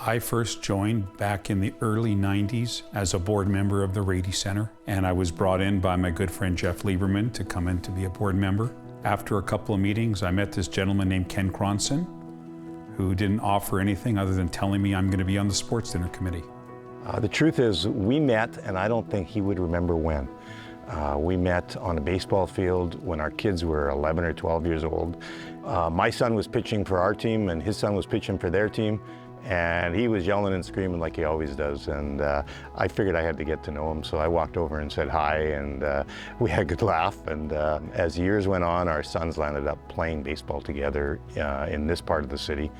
I first joined back in the early 90s as a board member of the Rady Center, and I was brought in by my good friend Jeff Lieberman to come in to be a board member. After a couple of meetings, I met this gentleman named Ken Kronson, who didn't offer anything other than telling me I'm going to be on the sports dinner committee. The truth is, we met, and I don't think he would remember when. We met on a baseball field when our kids were 11 or 12 years old. My son was pitching for our team, and his son was pitching for their team. And he was yelling and screaming like he always does. And I figured I had to get to know him, so I walked over and said hi, and we had a good laugh. And as years went on, our sons landed up playing baseball together in this part of the city,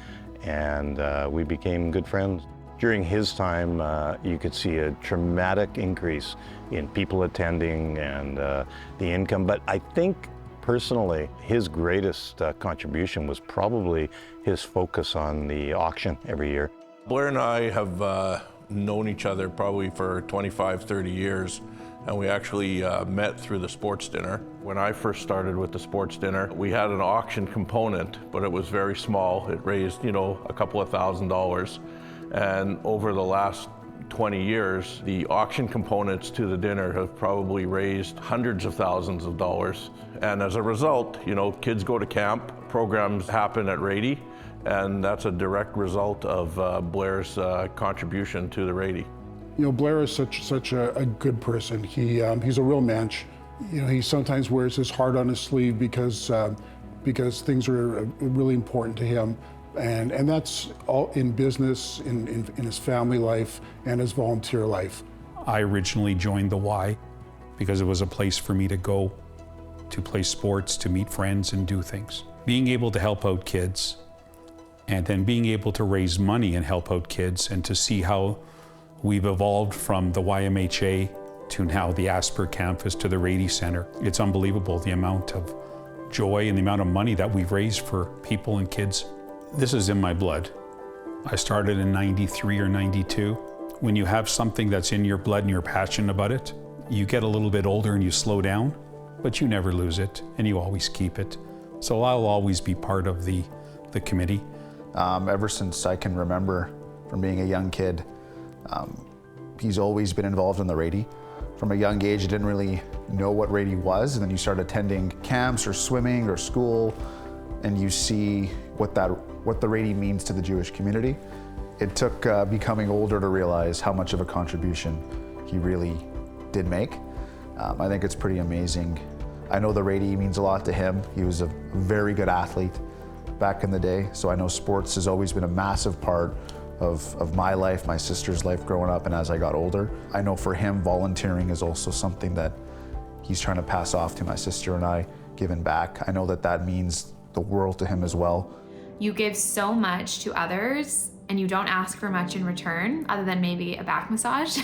and we became good friends. During his time, you could see a dramatic increase in people attending and the income, but I think personally, his greatest contribution was probably his focus on the auction every year. Blair and I have known each other probably for 25, 30 years, and we actually met through the sports dinner. When I first started with the sports dinner, we had an auction component, but it was very small. It raised, a couple of $1,000s. And over the last 20 years, the auction components to the dinner have probably raised hundreds of thousands of dollars. And as a result, kids go to camp, programs happen at Rady, and that's a direct result of Blair's contribution to the Rady. Blair is such a good person. He's a real mensch. He sometimes wears his heart on his sleeve because things are really important to him. And that's all in business, in his family life, and his volunteer life. I originally joined the Y because it was a place for me to go to play sports, to meet friends and do things. Being able to help out kids, and then being able to raise money and help out kids, and to see how we've evolved from the YMHA to now the Asper campus to the Rady Center. It's unbelievable the amount of joy and the amount of money that we've raised for people and kids. This is in my blood. I started in 93 or 92. When you have something that's in your blood and you're passionate about it, you get a little bit older and you slow down, but you never lose it and you always keep it. So I'll always be part of the committee. Ever since I can remember from being a young kid, he's always been involved in the Rady. From a young age, I didn't really know what Rady was, and then you start attending camps or swimming or school, and you see what the Rady means to the Jewish community. It took becoming older to realize how much of a contribution he really did make. I think it's pretty amazing. I know the Rady means a lot to him. He was a very good athlete back in the day, so I know sports has always been a massive part of my life, my sister's life growing up, and as I got older. I know for him, volunteering is also something that he's trying to pass off to my sister and I, giving back. I know that means the world to him as well. You give so much to others and you don't ask for much in return other than maybe a back massage.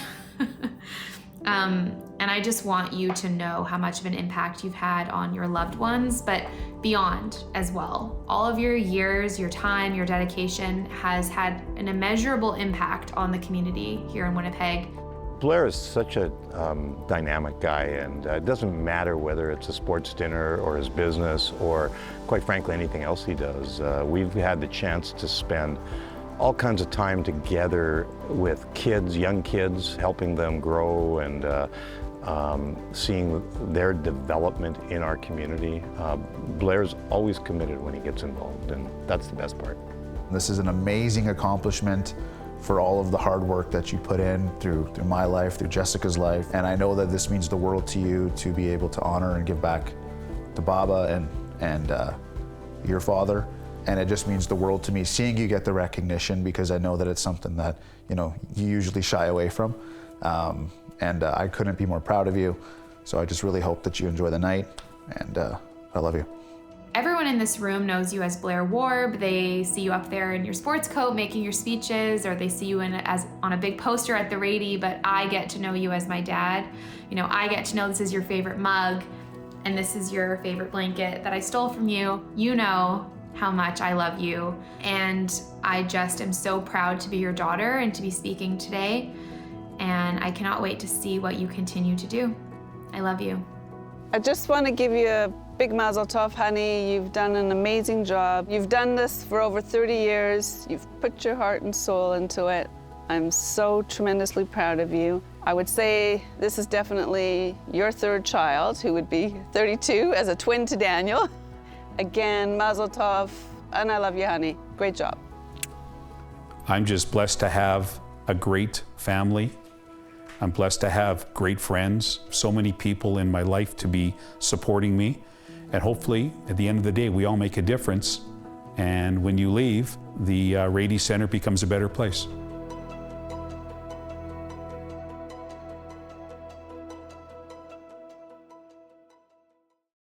And I just want you to know how much of an impact you've had on your loved ones, but beyond as well. All of your years, your time, your dedication has had an immeasurable impact on the community here in Winnipeg. Blair is such a dynamic guy, and it doesn't matter whether it's a sports dinner or his business or, quite frankly, anything else he does. We've had the chance to spend all kinds of time together with kids, young kids, helping them grow and seeing their development in our community. Blair's always committed when he gets involved, and that's the best part. This is an amazing accomplishment for all of the hard work that you put in through my life, through Jessica's life. And I know that this means the world to you to be able to honor and give back to Baba and your father. And it just means the world to me, seeing you get the recognition, because I know that it's something that you usually shy away from. And I couldn't be more proud of you. So I just really hope that you enjoy the night, and I love you. Everyone in this room knows you as Blair Worb. They see you up there in your sports coat making your speeches, or they see you on a big poster at the Rady, but I get to know you as my dad. I get to know this is your favorite mug, and this is your favorite blanket that I stole from you. You know how much I love you, and I just am so proud to be your daughter and to be speaking today, and I cannot wait to see what you continue to do. I love you. I just want to give you a Big mazel tov, honey. You've done an amazing job. You've done this for over 30 years. You've put your heart and soul into it. I'm so tremendously proud of you. I would say this is definitely your third child, who would be 32 as a twin to Daniel. Again, mazel tov, and I love you, honey. Great job. I'm just blessed to have a great family. I'm blessed to have great friends, so many people in my life to be supporting me. And hopefully, at the end of the day, we all make a difference. And when you leave, the Rady Center becomes a better place.